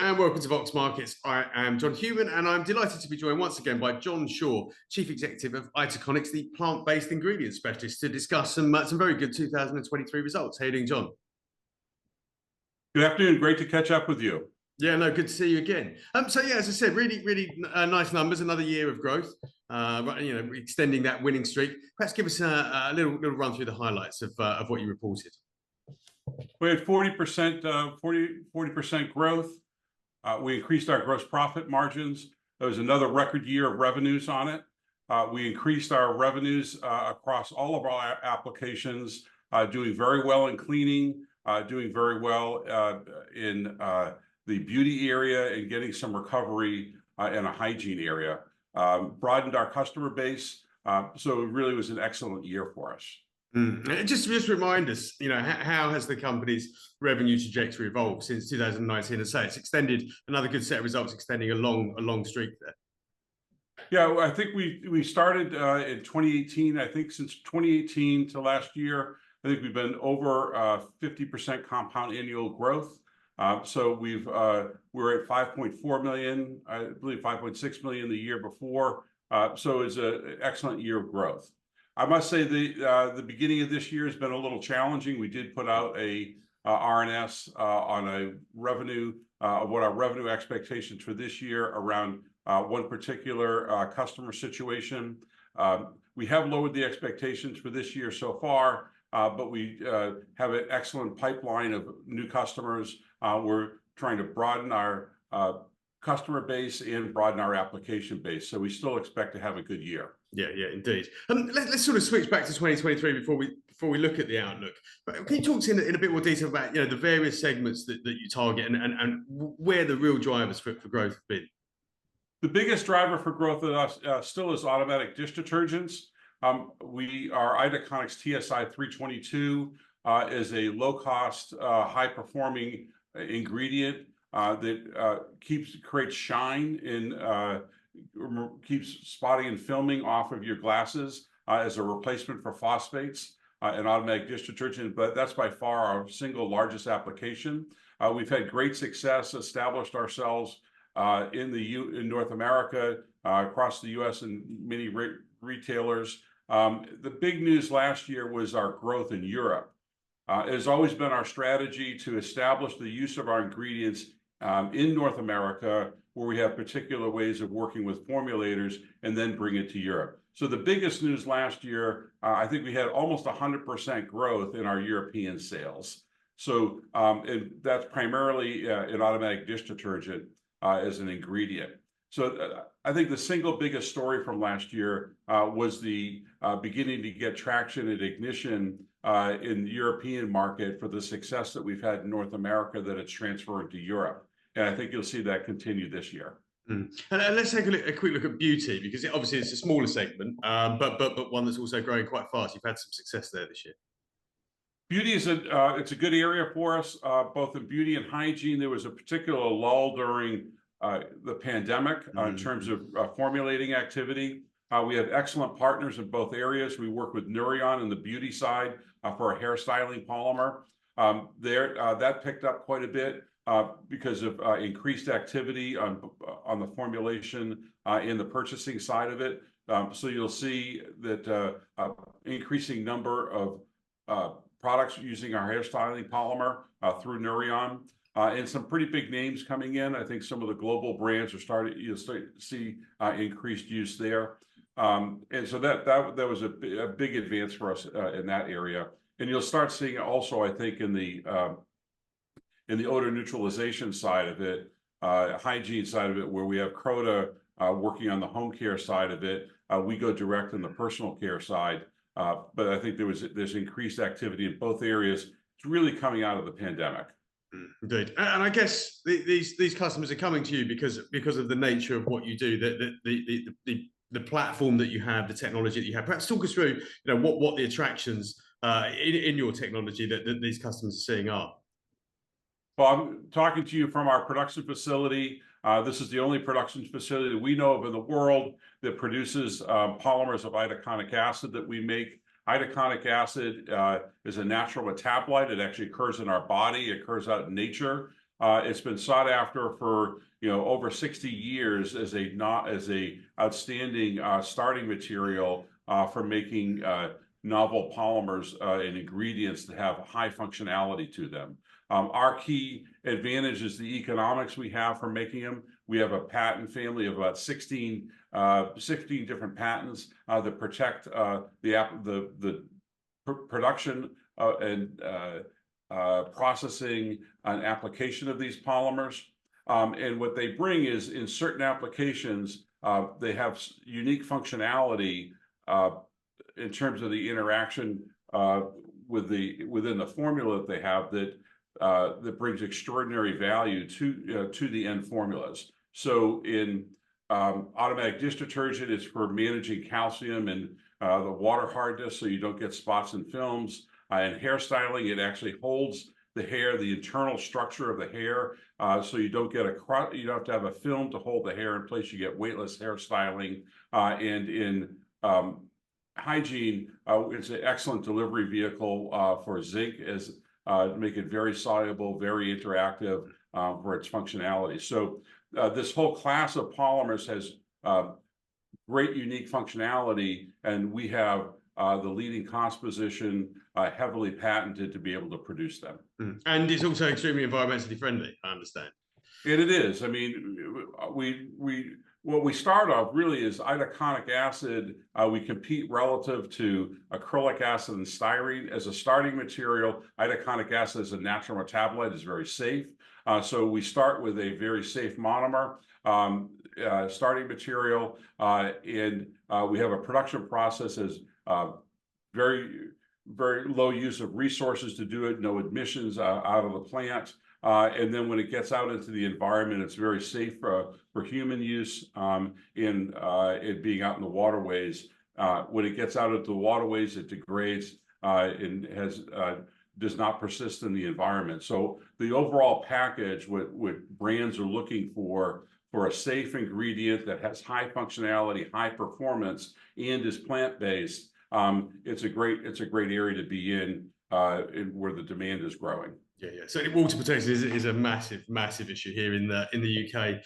and welcome to Vox Markets. I am John Human, and I'm delighted to be joined once again by John Shaw, Chief Executive of Itaconix, the plant-based ingredients specialist, to discuss some very good 2023 results. How are you doing, John? Good afternoon. Great to catch up with you. Yeah, no, good to see you again. So yeah, as I said, really nice numbers. Another year of growth. Extending that winning streak. Perhaps give us a little run through the highlights of what you reported. We had 40% growth. We increased our gross profit margins. There was another record year of revenues on it. We increased our revenues across all of our applications, doing very well in cleaning, doing very well in the beauty area, and getting some recovery in a hygiene area. Broadened our customer base, so it really was an excellent year for us. Just remind us, how has the company's revenue trajectory evolved since 2019? And say it's extended another good set of results, extending a long streak there. Yeah, I think we started in 2018. I think since 2018 to last year, I think we've been over 50% compound annual growth. So we're at 5.4 million, I believe 5.6 million the year before. So it's an excellent year of growth. I must say the beginning of this year has been a little challenging. We did put out a RNS on a revenue, what our revenue expectations for this year around one particular customer situation. We have lowered the expectations for this year so far, but we have an excellent pipeline of new customers. We're trying to broaden our customer base and broaden our application base. So we still expect to have a good year. Yeah, indeed. Let's sort of switch back to 2023 before we look at the outlook. But can you talk to us in a bit more detail about the various segments that you target and where the real drivers for growth have been? The biggest driver for growth of us still is automatic dish detergents. Our Itaconix TSI 322 is a low-cost, high-performing ingredient that creates shine in keeps spotting and filming off of your glasses as a replacement for phosphates and automatic dish detergent, but that's by far our single largest application. We've had great success, established ourselves in North America, across the U.S. and many retailers. The big news last year was our growth in Europe. It has always been our strategy to establish the use of our ingredients in North America, where we have particular ways of working with formulators, and then bring it to Europe. So the biggest news last year, I think we had almost 100% growth in our European sales. So and that's primarily in automatic dish detergent as an ingredient. So I think the single biggest story from last year was the beginning to get traction and ignition in the European market for the success that we've had in North America, that it's transferred to Europe. And I think you'll see that continue this year. And let's take a quick look at beauty, because obviously it's a smaller segment, but one that's also growing quite fast. You've had some success there this year. Beauty is it's a good area for us, both in beauty and hygiene. There was a particular lull during the pandemic in terms of formulating activity. We have excellent partners in both areas. We work with Nouryon in the beauty side for a hairstyling polymer. That picked up quite a bit because of increased activity on the formulation in the purchasing side of it. So you'll see that increasing number of products using our hairstyling polymer through Nouryon, and some pretty big names coming in. I think some of the global brands you'll start to see increased use there. And so that was a big advance for us in that area. And you'll start seeing it also, I think, in the odor neutralization side of it, hygiene side of it, where we have Croda working on the home care side of it. We go direct in the personal care side, but I think there's increased activity in both areas. It's really coming out of the pandemic. Indeed, and I guess these customers are coming to you because of the nature of what you do, the platform that you have, the technology that you have. Perhaps talk us through, what the attractions in your technology that these customers are seeing are. Well, I'm talking to you from our production facility. This is the only production facility that we know of in the world that produces polymers of itaconic acid that we make. Itaconic acid is a natural metabolite. It actually occurs in our body. It occurs out in nature. It's been sought after for over 60 years as a outstanding starting material for making novel polymers and ingredients that have high functionality to them. Our key advantage is the economics we have for making them. We have a patent family of about 16 different patents that protect the production and processing and application of these polymers. And what they bring is, in certain applications, they have unique functionality in terms of the interaction within the formula that they have that brings extraordinary value to the end formulas. So in automatic dish detergent, it's for managing calcium and the water hardness, so you don't get spots and films. In hairstyling, it actually holds the hair, the internal structure of the hair, so you don't get you don't have to have a film to hold the hair in place. You get weightless hairstyling. And in hygiene, it's an excellent delivery vehicle for zinc, to make it very soluble, very interactive for its functionality. So this whole class of polymers has great unique functionality, and we have the leading cost position, heavily patented to be able to produce them. And it's also extremely environmentally friendly, I understand. And it is. I mean, what we start off really is itaconic acid. We compete relative to acrylic acid and styrene as a starting material. Itaconic acid is a natural metabolite, is very safe. So we start with a very safe monomer starting material, and we have a production process as very low use of resources to do it, no emissions out of the plant. And then when it gets out into the environment, it's very safe for human use in it being out in the waterways. When it gets out into the waterways, it degrades and does not persist in the environment. So the overall package, what brands are looking for a safe ingredient that has high functionality, high performance, and is plant-based, it's a great area to be in where the demand is growing. Yeah. So water protection is a massive issue here in the UK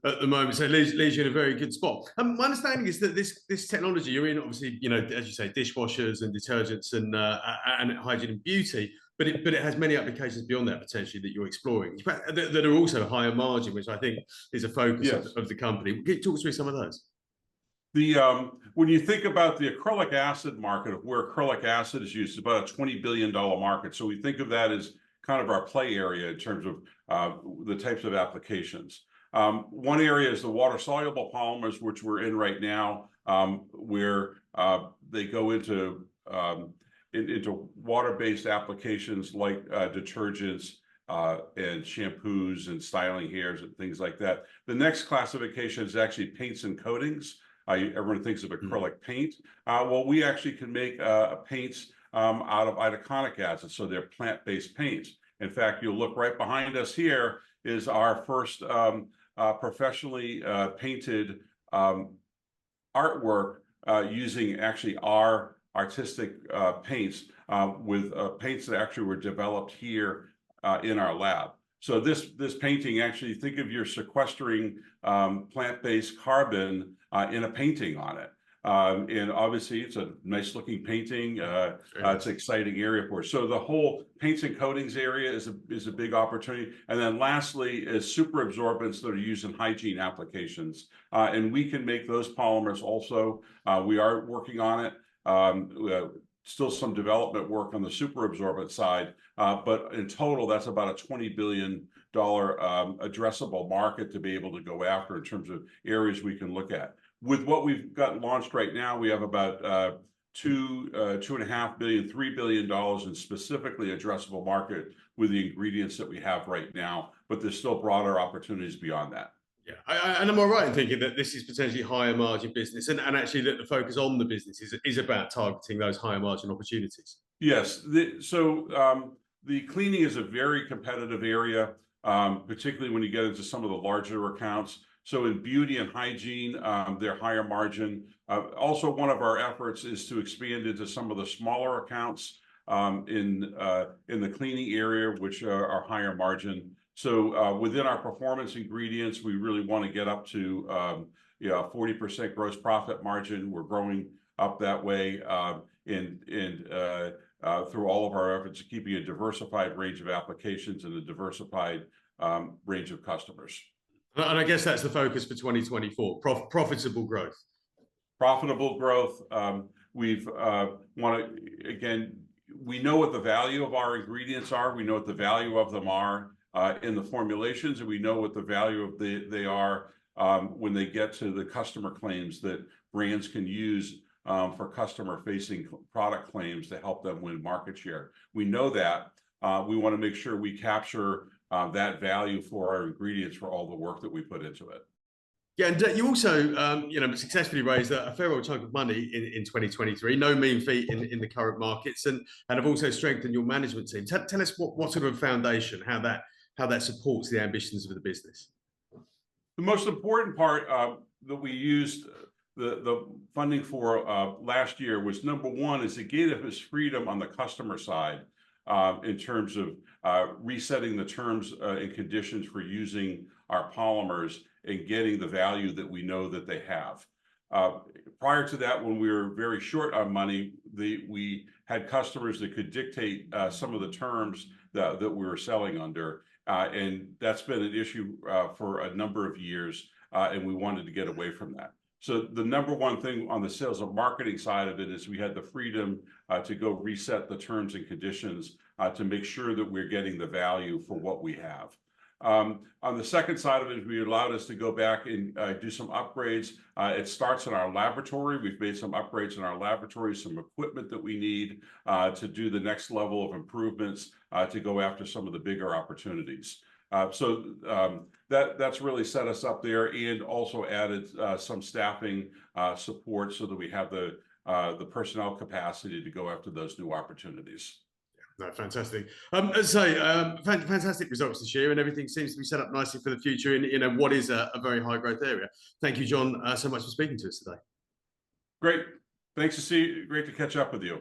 at the moment. So it leaves you in a very good spot. My understanding is that this technology you're in, obviously, as you say, dishwashers and detergents and hygiene and beauty, but it has many applications beyond that potentially that you're exploring that are also higher margin, which I think is a focus of the company. Can you talk us through some of those? When you think about the acrylic acid market, of where acrylic acid is used, it's about a $20 billion market. So we think of that as kind of our play area in terms of the types of applications. One area is the water-soluble polymers, which we're in right now, where they go into water-based applications like detergents and shampoos and styling hairs and things like that. The next classification is actually paints and coatings. Everyone thinks of acrylic paint. Well, we actually can make paints out of itaconic acid, so they're plant-based paints. In fact, you'll look right behind us here is our first professionally painted artwork using actually our artistic paints with paints that actually were developed here in our lab. So this painting, actually, think of you're sequestering plant-based carbon in a painting on it. And obviously, it's a nice looking painting. It's an exciting area for us. So the whole paints and coatings area is a big opportunity. And then lastly is super absorbents that are used in hygiene applications. And we can make those polymers also. We are working on it. Still some development work on the super absorbent side. But in total, that's about a $20 billion addressable market to be able to go after in terms of areas we can look at. With what we've got launched right now, we have about $2.5 billion, $3 billion in specifically addressable market with the ingredients that we have right now, but there's still broader opportunities beyond that. Yeah, and am I right in thinking that this is potentially higher margin business, and actually that the focus on the business is about targeting those higher margin opportunities? Yes, the cleaning is a very competitive area, particularly when you get into some of the larger accounts. So in beauty and hygiene, they're higher margin. Also, one of our efforts is to expand into some of the smaller accounts in the cleaning area, which are higher margin. So within our performance ingredients, we really want to get up to 40% gross profit margin. We're growing up that way through all of our efforts of keeping a diversified range of applications and a diversified range of customers. And I guess that's the focus for 2024, profitable growth. Profitable growth. We know what the value of our ingredients are. We know what the value of them are in the formulations, and we know what the value of they are when they get to the customer claims that brands can use for customer-facing product claims to help them win market share. We know that. We want to make sure we capture that value for our ingredients for all the work that we put into it. Yeah, and you also, successfully raised a fair old chunk of money in 2023. No mean feat in the current markets, and have also strengthened your management team. Tell us what sort of foundation, how that supports the ambitions of the business. The most important part that we used the funding for last year was, number one, is it gave us freedom on the customer side in terms of resetting the terms and conditions for using our polymers and getting the value that we know that they have. Prior to that, when we were very short on money, we had customers that could dictate some of the terms that we were selling under, and that's been an issue for a number of years, and we wanted to get away from that. So the number one thing on the sales and marketing side of it is we had the freedom to go reset the terms and conditions to make sure that we're getting the value for what we have. On the second side of it, we allowed us to go back and do some upgrades. It starts in our laboratory. We've made some upgrades in our laboratory, some equipment that we need to do the next level of improvements to go after some of the bigger opportunities. So that's really set us up there, and also added some staffing support so that we have the personnel capacity to go after those new opportunities. No, fantastic. As I say, fantastic results this year, and everything seems to be set up nicely for the future in what is a very high growth area. Thank you, John, so much for speaking to us today. Great. Thanks to see you. Great to catch up with you.